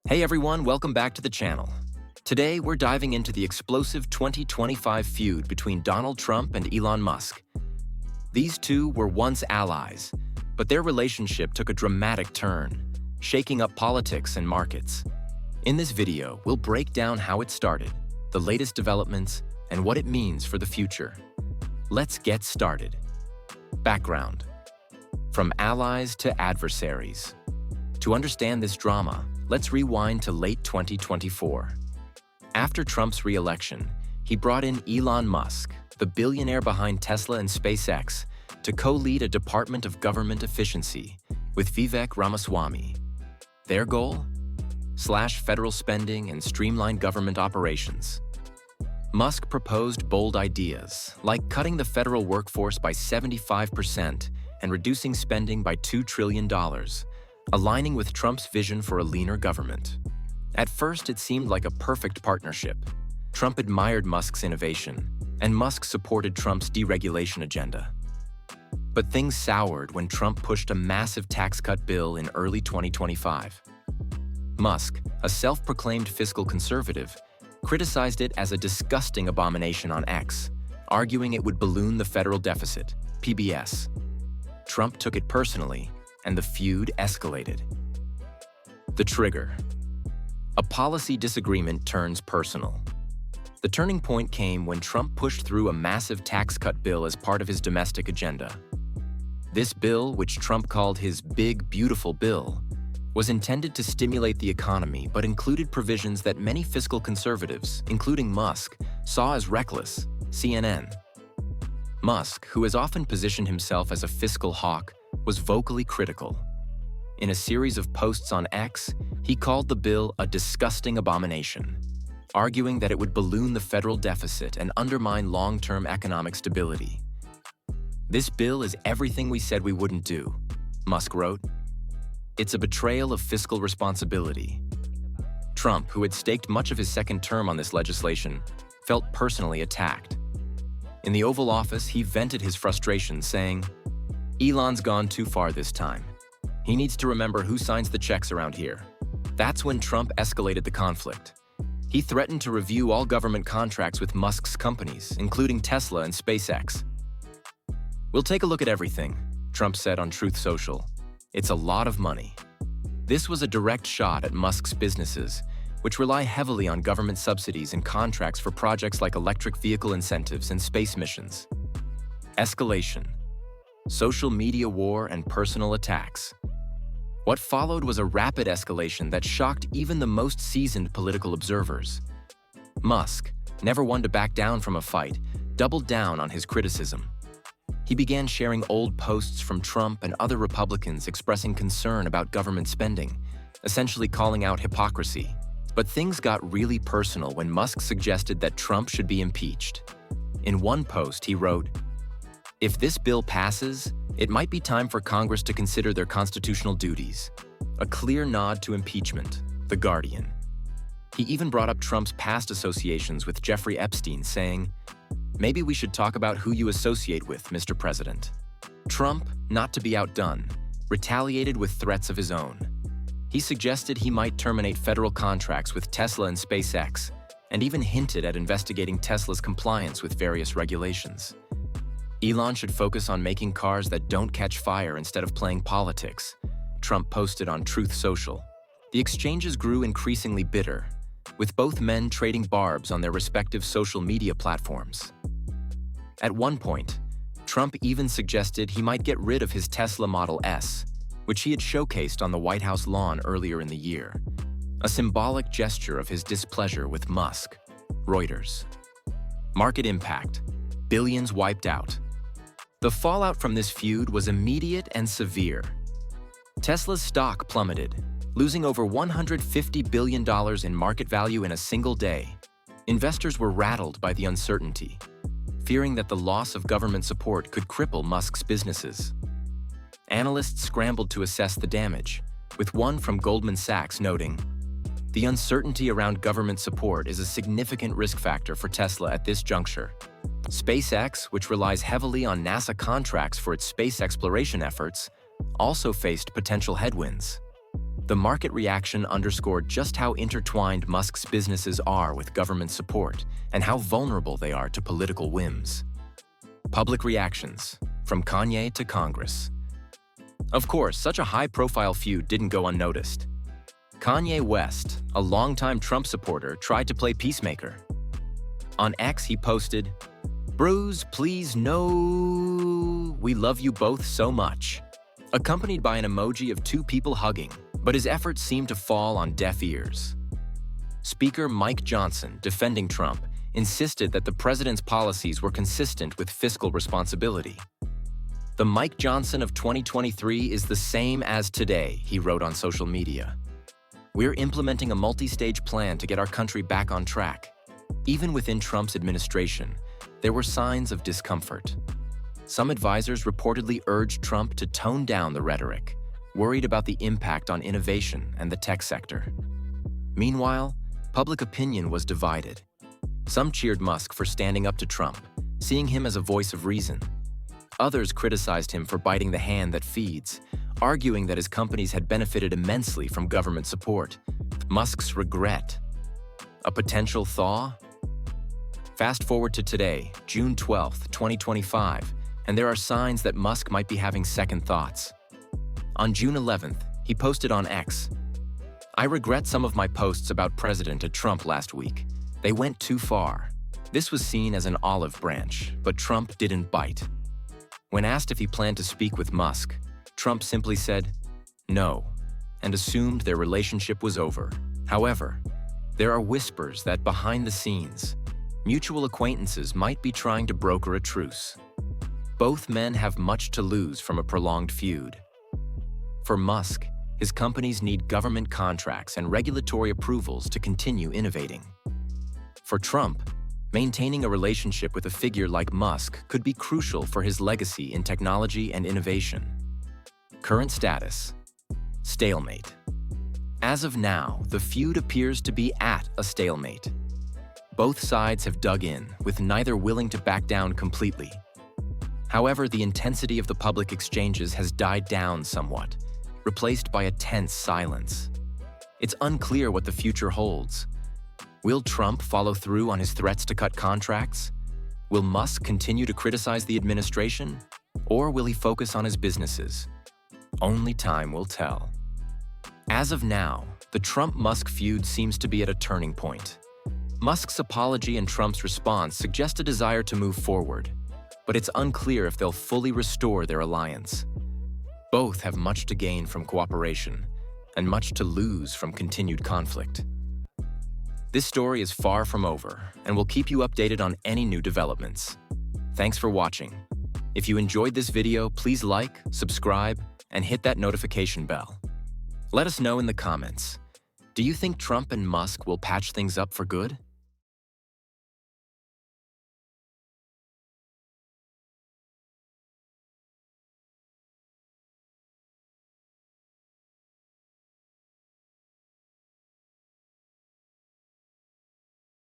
Hey everyone, welcome back to the channel. Today, we're diving into the explosive 2025 feud between Donald Trump and Elon Musk. These two were once allies, but their relationship took a dramatic turn, shaking up politics and markets. In this video, we'll break down how it started, the latest developments, and what it means for the future. Let's get started. Background. From allies to adversaries. To understand this drama, let's rewind to late 2024. After Trump's re-election, he brought in Elon Musk, the billionaire behind Tesla and SpaceX, to co-lead a Department of Government Efficiency with Vivek Ramaswamy. Their goal? Slash federal spending and streamline government operations. Musk proposed bold ideas, like cutting the federal workforce by 75% and reducing spending by $2 trillion, aligning with Trump's vision for a leaner government. At first, it seemed like a perfect partnership. Trump admired Musk's innovation, and Musk supported Trump's deregulation agenda. But things soured when Trump pushed a massive tax cut bill in early 2025. Musk, a self-proclaimed fiscal conservative, criticized it as a disgusting abomination on X, arguing it would balloon the federal deficit, PBS. Trump took it personally, and the feud escalated. The trigger. A policy disagreement turns personal. The turning point came when Trump pushed through a massive tax cut bill as part of his domestic agenda. This bill, which Trump called his Big Beautiful Bill, was intended to stimulate the economy but included provisions that many fiscal conservatives, including Musk, saw as reckless. CNN. Musk, who has often positioned himself as a fiscal hawk, was vocally critical. In a series of posts on X, he called the bill a disgusting abomination, arguing that it would balloon the federal deficit and undermine long-term economic stability. "This bill is everything we said we wouldn't do," Musk wrote. "It's a betrayal of fiscal responsibility." Trump, who had staked much of his second term on this legislation, felt personally attacked. In the Oval Office, he vented his frustration, saying, "Elon's gone too far this time. He needs to remember who signs the checks around here." That's when Trump escalated the conflict. He threatened to review all government contracts with Musk's companies, including Tesla and SpaceX. "We'll take a look at everything," Trump said on Truth Social. "It's a lot of money." This was a direct shot at Musk's businesses, which rely heavily on government subsidies and contracts for projects like electric vehicle incentives and space missions. Escalation. Social media war and personal attacks. What followed was a rapid escalation that shocked even the most seasoned political observers. Musk, never one to back down from a fight, doubled down on his criticism. He began sharing old posts from Trump and other Republicans expressing concern about government spending, essentially calling out hypocrisy. But things got really personal when Musk suggested that Trump should be impeached. In one post, he wrote, "If this bill passes, it might be time for Congress to consider their constitutional duties." A clear nod to impeachment, The Guardian. He even brought up Trump's past associations with Jeffrey Epstein, saying, "Maybe we should talk about who you associate with, Mr. President." Trump, not to be outdone, retaliated with threats of his own. He suggested he might terminate federal contracts with Tesla and SpaceX, and even hinted at investigating Tesla's compliance with various regulations. Elon should focus on making cars that don't catch fire instead of playing politics, Trump posted on Truth Social. The exchanges grew increasingly bitter, with both men trading barbs on their respective social media platforms. At one point, Trump even suggested he might get rid of his Tesla Model S, which he had showcased on the White House lawn earlier in the year, a symbolic gesture of his displeasure with Musk. Reuters. Market impact. Billions wiped out. The fallout from this feud was immediate and severe. Tesla's stock plummeted, losing over $150 billion in market value in a single day. Investors were rattled by the uncertainty, fearing that the loss of government support could cripple Musk's businesses. Analysts scrambled to assess the damage, with one from Goldman Sachs noting, "The uncertainty around government support is a significant risk factor for Tesla at this juncture." SpaceX, which relies heavily on NASA contracts for its space exploration efforts, also faced potential headwinds. The market reaction underscored just how intertwined Musk's businesses are with government support and how vulnerable they are to political whims. Public reactions, from Kanye to Congress. Of course, such a high-profile feud didn't go unnoticed. Kanye West, a longtime Trump supporter, tried to play peacemaker. On X, he posted, "Bros, please no, we love you both so much," accompanied by an emoji of two people hugging, but his efforts seemed to fall on deaf ears. Speaker Mike Johnson, defending Trump, insisted that the president's policies were consistent with fiscal responsibility. "The Mike Johnson of 2023 is the same as today," he wrote on social media. "We're implementing a multi-stage plan to get our country back on track." Even within Trump's administration, there were signs of discomfort. Some advisors reportedly urged Trump to tone down the rhetoric, worried about the impact on innovation and the tech sector. Meanwhile, public opinion was divided. Some cheered Musk for standing up to Trump, seeing him as a voice of reason. Others criticized him for biting the hand that feeds, arguing that his companies had benefited immensely from government support. Musk's regret. A potential thaw? Fast forward to today, June 12, 2025, and there are signs that Musk might be having second thoughts. On June 11th, he posted on X, "I regret some of my posts about President Trump last week. They went too far." This was seen as an olive branch, but Trump didn't bite. When asked if he planned to speak with Musk, Trump simply said, "No," and assumed their relationship was over. However, there are whispers that behind the scenes, mutual acquaintances might be trying to broker a truce. Both men have much to lose from a prolonged feud. For Musk, his companies need government contracts and regulatory approvals to continue innovating. For Trump, maintaining a relationship with a figure like Musk could be crucial for his legacy in technology and innovation. Current status: stalemate. As of now, the feud appears to be at a stalemate. Both sides have dug in, with neither willing to back down completely. However, the intensity of the public exchanges has died down somewhat, replaced by a tense silence. It's unclear what the future holds. Will Trump follow through on his threats to cut contracts? Will Musk continue to criticize the administration? Or will he focus on his businesses? Only time will tell. As of now, the Trump-Musk feud seems to be at a turning point. Musk's apology and Trump's response suggest a desire to move forward, but it's unclear if they'll fully restore their alliance. Both have much to gain from cooperation, and much to lose from continued conflict. This story is far from over, and we'll keep you updated on any new developments. Thanks for watching. If you enjoyed this video, please like, subscribe, and hit that notification bell. Let us know in the comments. Do you think Trump and Musk will patch things up for good?